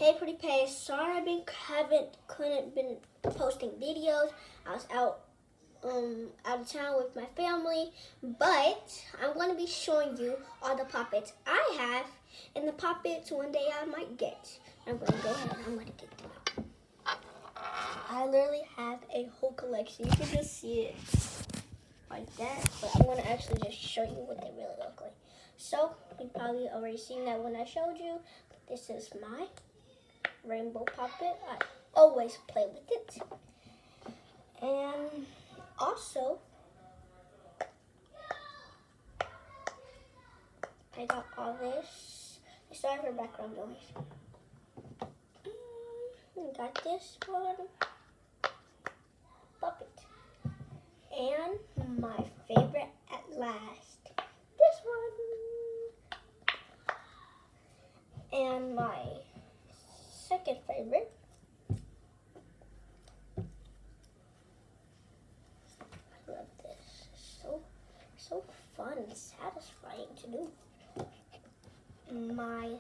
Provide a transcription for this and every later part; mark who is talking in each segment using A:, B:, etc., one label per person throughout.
A: Hey Pretty Pace, sorry couldn't been posting videos. I was out of town with my family, but I'm going to be showing you all the puppets I have and the puppets one day I might get. I'm going to go ahead and I'm going to get them out. I literally have a whole collection. You can just see it like that, but I'm going to actually just show you what they really look like. So, you've probably already seen that when I showed you. This is my rainbow puppet. I always play with it. And also, I got all this. Sorry for background noise. I got this one puppet. And my favorite at last, this one. And my second favorite, I love this. It's so fun and satisfying to do. My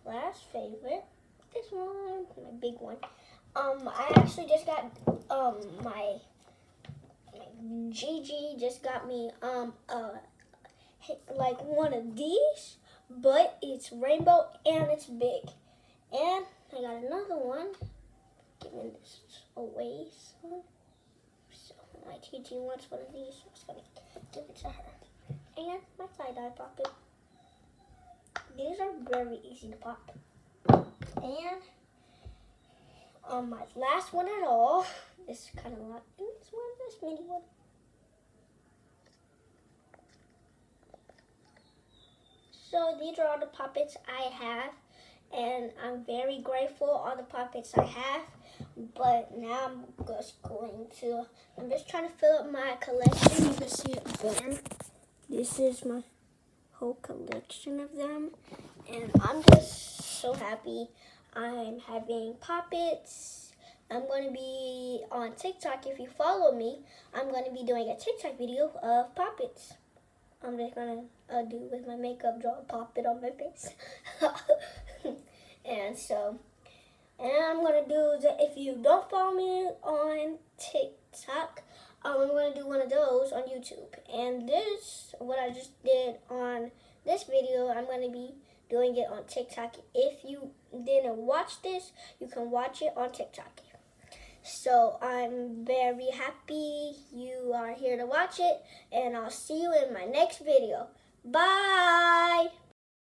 A: last favorite, this one, my big one. I actually just got my Gigi just got me like one of these, but it's rainbow and it's big. And I got another one. Giving this away. So my TT wants one of these. So I'm just gonna give it to her. And my tie-dye puppet. These are very easy to pop. And my last one at all. This kind of lot. And this mini one. So these are all the puppets I have. And I'm very grateful all the puppets I have, but now I'm just trying to fill up my collection. You can see it better. This is my whole collection of them, and I'm just so happy. I'm having puppets. I'm going to be on TikTok. If you follow me, I'm going to be doing a TikTok video of puppets. I'm just going to do with my makeup, draw a puppet on my face. And I'm going to do, if you don't follow me on TikTok, I'm going to do one of those on YouTube. And this, what I just did on this video, I'm going to be doing it on TikTok. If you didn't watch this, you can watch it on TikTok. So I'm very happy you are here to watch it, and I'll see you in my next video. Bye!